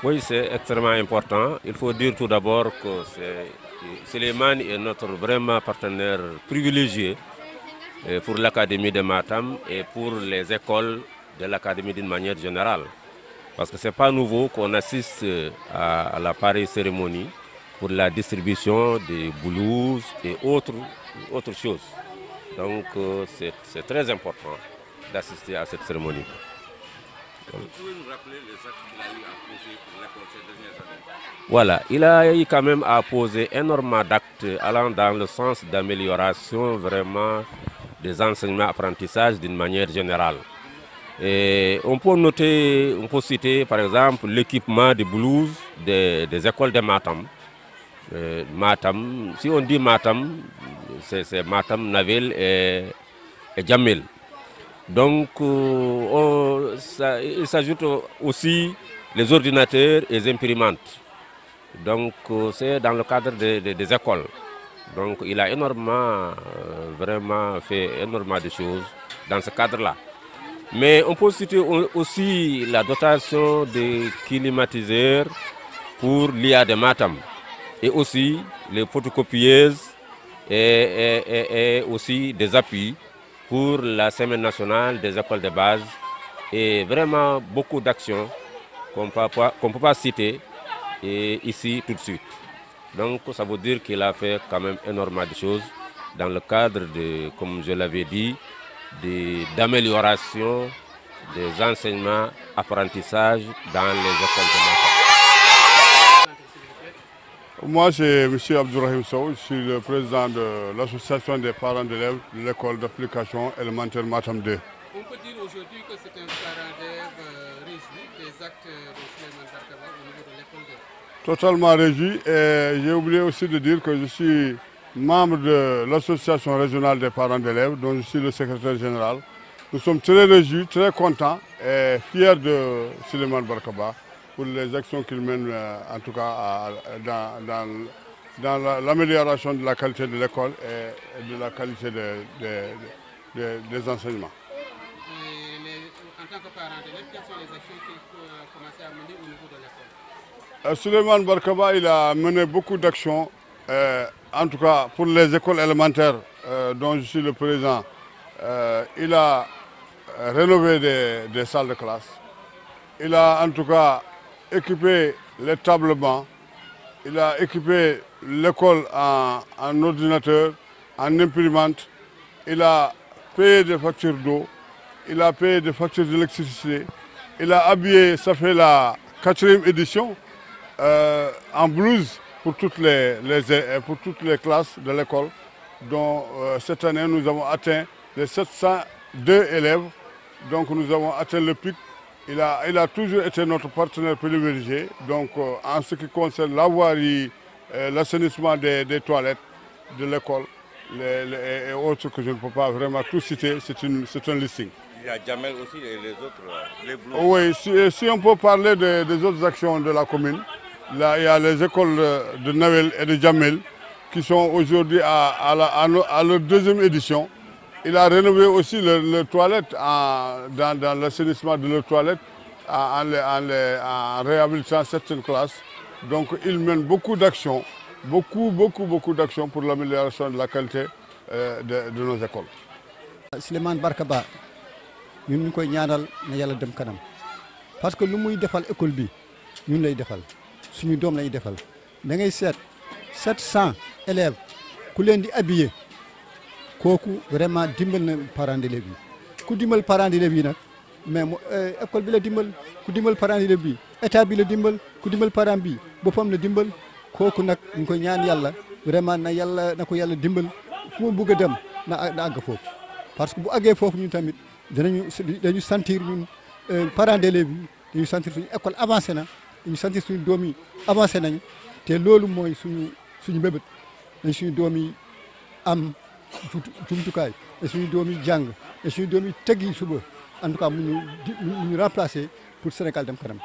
Oui, c'est extrêmement important. Il faut dire tout d'abord que Suleiman est notre vraiment partenaire privilégié pour l'Académie de Matam et pour les écoles de l'Académie d'une manière générale. Parce que ce n'est pas nouveau qu'on assiste à la pareille cérémonie pour la distribution des blouses et autres choses. Donc c'est très important d'assister à cette cérémonie. Vous pouvez nous rappeler les actes qu'il a eu à poser pour l'école ces dernières années? Voilà, il a eu quand même à poser énormément d'actes allant dans le sens d'amélioration vraiment des enseignements apprentissages d'une manière générale. Et on peut citer par exemple l'équipement de blouses des écoles de Matam. Matam, si on dit Matam, c'est Matam, Navel et Djamel. Donc, il s'ajoute aussi les ordinateurs et les imprimantes. Donc, c'est dans le cadre des écoles. Donc, il a vraiment fait énormément de choses dans ce cadre-là. Mais on peut citer aussi la dotation des climatiseurs pour l'IA de Matam et aussi les photocopieuses et aussi des appuis pour la Semaine nationale des écoles de base et vraiment beaucoup d'actions qu'on ne peut pas citer ici tout de suite. Donc ça veut dire qu'il a fait quand même énormément de choses dans le cadre de, comme je l'avais dit, d'amélioration des enseignements, apprentissages dans les écoles de Matam. Moi, c'est M. Abdourahim Sow, je suis le président de l'association des parents d'élèves de l'école d'application élémentaire Matam 2. On peut dire aujourd'hui que c'est un parent d'élèves réjoui des actes de Suleiman Barkaba au niveau de l'école 2. Totalement réjoui, et j'ai oublié aussi de dire que je suis membre de l'association régionale des parents d'élèves, dont je suis le secrétaire général. Nous sommes très réjouis, très contents et fiers de Suleiman Barkaba pour les actions qu'il mène, en tout cas dans l'amélioration de la qualité de l'école et de la qualité des enseignements. En tant que parent d'élèves, quelles sont les actions qu'il faut commencer à mener au niveau de l'école? Suleiman Barkaba, il a mené beaucoup d'actions, en tout cas pour les écoles élémentaires dont je suis le président. Il a rénové des salles de classe. Il a en tout cas équipé les tablements. Il a équipé l'école en ordinateur, en imprimante. Il a payé des factures d'eau. Il a payé des factures d'électricité. Il a habillé, ça fait la 4e édition, en blouse pour toutes les classes de l'école. Donc cette année, nous avons atteint les 702 élèves. Donc nous avons atteint le pic. Il a toujours été notre partenaire privilégié. Donc en ce qui concerne la voirie, l'assainissement des toilettes de l'école et autres que je ne peux pas vraiment tout citer, c'est un listing. Il y a Djamel aussi et les autres, les blouses. Oui, si on peut parler des autres actions de la commune, là, il y a les écoles de Navel et de Djamel qui sont aujourd'hui à leur 2e édition. Il a rénové aussi les toilettes dans l'assainissement de leurs toilettes en réhabilitant certaines classes. Donc il mène beaucoup d'actions, beaucoup d'actions pour l'amélioration de la qualité de nos écoles. Suleiman Barkaba, ñun ñu koy ñaanal na yàlla dem kanam parce que lu muy defal école bi ñun lay defal suñu doom lay defal da ngay seet 700 élèves ku leen di habiller kooku vraiment dimbal na parents d'élèves yi ku dimbal parents d'élèves yi nag mais école bi la dimbal ku dimbal parents d'élèves bi état bi la dimbal ku dimbal parent bi boppam la dimbal kooku nag ñu koy ñaan yàlla vraiment na ko yàlla dimbal fu mu bëgg a dem na àgg foofu parce que bu àggee foofu ñun tamit dañu sentir ñun parents d'élèves yi dañu sentir suñu école avancé na dañu sentir suñu doom yi avancé nañ te loolu mooy suñu bébét dañ suñu doom yi am jumtukaay et suñu doom yi jàng et suñu doom yi teggi suba en tout cas mu ñu remplacer pour Sénégal dem kanam.